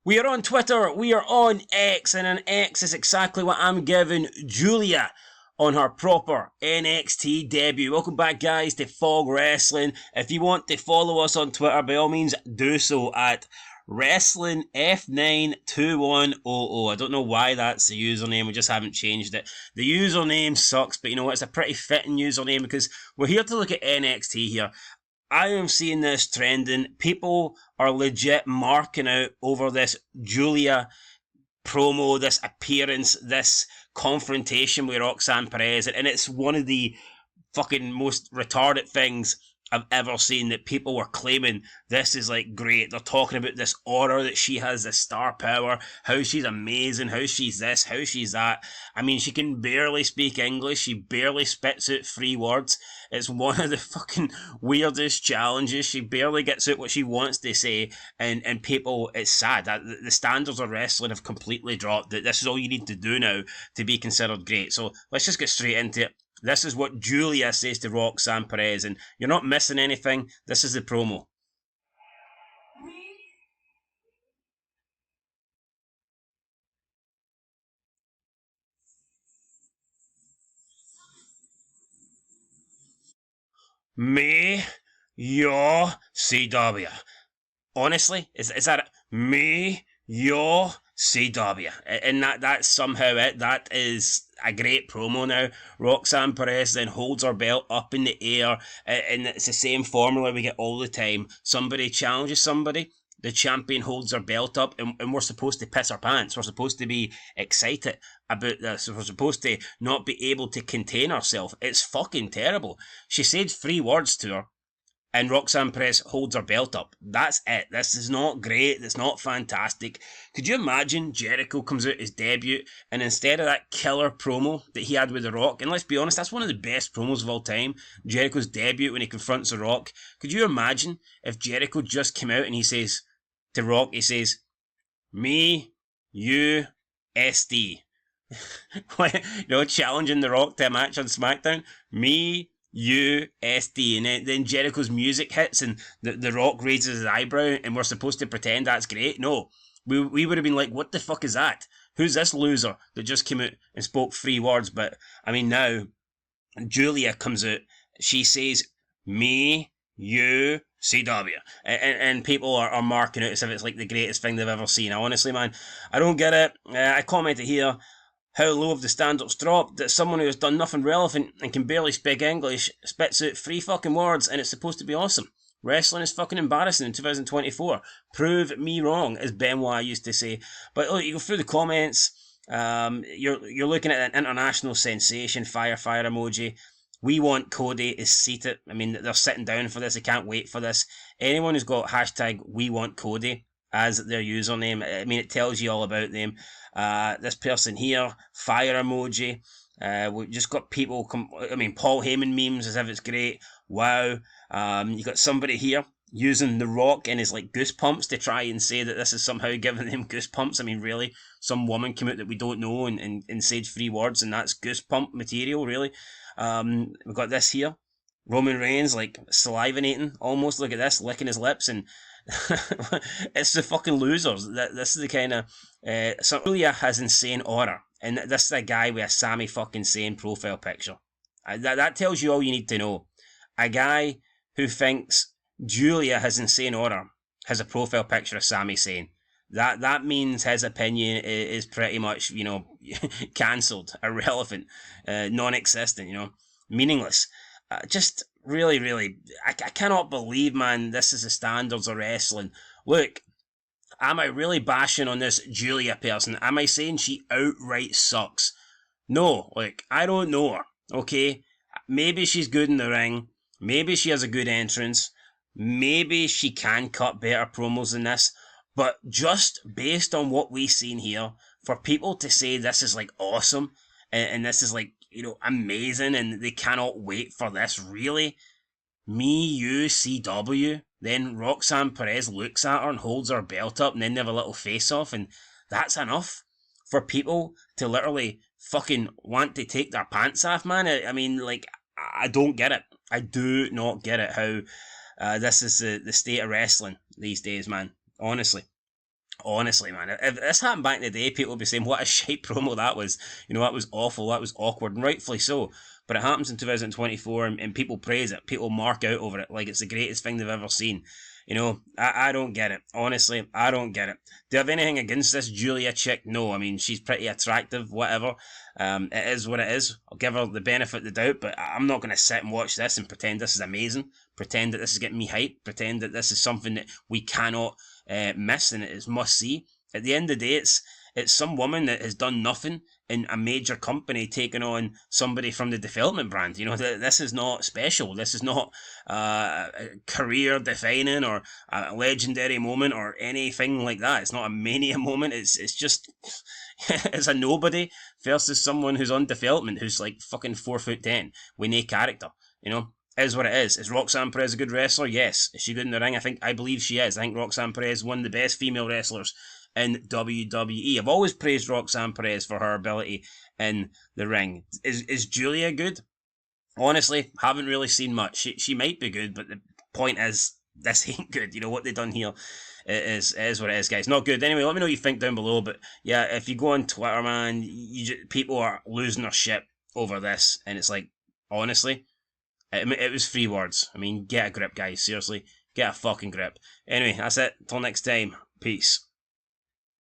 We are on Twitter, we are on X, and an X is exactly what I'm giving Giulia on her proper NXT debut. Welcome back, guys, to Fog Wrestling. If you want to follow us on Twitter, by all means, do so at WrestlingF92100. I don't know why that's the username, we just haven't changed it. The username sucks, but you know what, it's a pretty fitting username because we're here to look at NXT here. I am seeing this trending. People are legit marking out over this Giulia promo, this appearance, this confrontation with Roxanne Perez, and it's one of the fucking most retarded things I've ever seen, that people were claiming this is like great. They're talking about this aura that she has, this star power, how she's amazing, how she's this, how she's that. I mean, she can barely speak English, she barely spits out 3 words. It's one of the fucking weirdest challenges. She barely gets out what she wants to say, and people, it's sad that the standards of wrestling have completely dropped. That this is all you need to do now to be considered great. So let's just get straight into it. This is what Giulia says to Roxanne Perez, and you're not missing anything. This is the promo. Me, your CW. Honestly, is that it? Me, your CW. And that's somehow it. That is a great promo now. Roxanne Perez then holds her belt up in the air, and it's the same formula we get all the time. Somebody challenges somebody, the champion holds her belt up, and we're supposed to piss our pants. We're supposed to be excited about this. We're supposed to not be able to contain ourselves. It's fucking terrible. She said 3 words to her, and Roxanne Perez holds her belt up. That's it. This is not great. It's not fantastic. Could you imagine Jericho comes out his debut, and instead of that killer promo that he had with The Rock, and let's be honest, that's one of the best promos of all time, Jericho's debut when he confronts The Rock. Could you imagine if Jericho just came out and he says to Rock, he says, me, you, SD. Challenging The Rock to a match on SmackDown. Me, USD, and then Jericho's music hits and the Rock raises his eyebrow, and we're supposed to pretend that's great. No, we would have been like, what the fuck is that? Who's this loser that just came out and spoke 3 words? But I mean, now Giulia comes out, she says me, you, CW, and people are marking it as if it's like the greatest thing they've ever seen. Honestly, man, I don't get it. I commented here, how low have the standards dropped that someone who has done nothing relevant and can barely speak English spits out 3 fucking words and it's supposed to be awesome. Wrestling is fucking embarrassing in 2024. Prove me wrong, as Benoit used to say. But look, you go through the comments, you're looking at an international sensation, fire emoji. We want Cody is seated. I mean, they're sitting down for this, they can't wait for this. Anyone who's got hashtag we want Cody as their username, I mean, it tells you all about them. This person here, fire emoji. We've just got people Paul Heyman memes as if it's great. Wow. You got somebody here using The Rock and his like goosebumps to try and say that this is somehow giving them goosebumps. I mean, really? Some woman came out that we don't know and said 3 words, and that's goosebump material, really? We've got this here. Roman Reigns like salivating almost. Look at this, licking his lips, and it's the fucking losers. This is the kind of so Giulia has insane aura, and this is a guy with a Sami fucking Zayn profile picture. That tells you all you need to know. A guy who thinks Giulia has insane aura has a profile picture of Sami Zayn. That means his opinion is pretty much, cancelled, irrelevant, non-existent, meaningless. Just really, really, I cannot believe, man, this is the standards of wrestling. Look, am I really bashing on this Giulia person? Am I saying she outright sucks? No, like, I don't know her, okay? Maybe she's good in the ring. Maybe she has a good entrance. Maybe she can cut better promos than this. But just based on what we've seen here, for people to say this is, like, awesome, and this is, like, amazing, and they cannot wait for this, really? Me, you, CW? Then Roxanne Perez looks at her and holds her belt up, and then they have a little face-off, and that's enough for people to literally fucking want to take their pants off, man? I mean, like, I don't get it. I do not get it, how this is the state of wrestling these days, man. Honestly. Honestly, man, if this happened back in the day, people would be saying, what a shite promo that was. That was awful, that was awkward, and rightfully so. But it happens in 2024, and people praise it. People mark out over it like it's the greatest thing they've ever seen. I don't get it. Honestly, I don't get it. Do you have anything against this Giulia chick? No, I mean, she's pretty attractive, whatever. It is what it is. I'll give her the benefit of the doubt, but I'm not going to sit and watch this and pretend this is amazing. Pretend that this is getting me hyped. Pretend that this is something that we cannot miss and it is must see. At the end of the day, it's some woman that has done nothing in a major company taking on somebody from the development brand. This is not special. This is not career defining or a legendary moment or anything like that. It's not a mania moment. It's just it's a nobody versus someone who's on development who's like fucking 4'10" with no character. Is what it is. Is Roxanne Perez a good wrestler? Yes. Is she good in the ring? I believe she is. I think Roxanne Perez is one of the best female wrestlers in WWE. I've always praised Roxanne Perez for her ability in the ring. Is Giulia good? Honestly, haven't really seen much. She might be good, but the point is, this ain't good. What they've done here is what it is, guys. Not good. Anyway, let me know what you think down below. But yeah, if you go on Twitter, man, people are losing their shit over this, and it's like, honestly, it was 3 words. I mean, get a grip, guys. Seriously, get a fucking grip. Anyway, that's it. Till next time. Peace.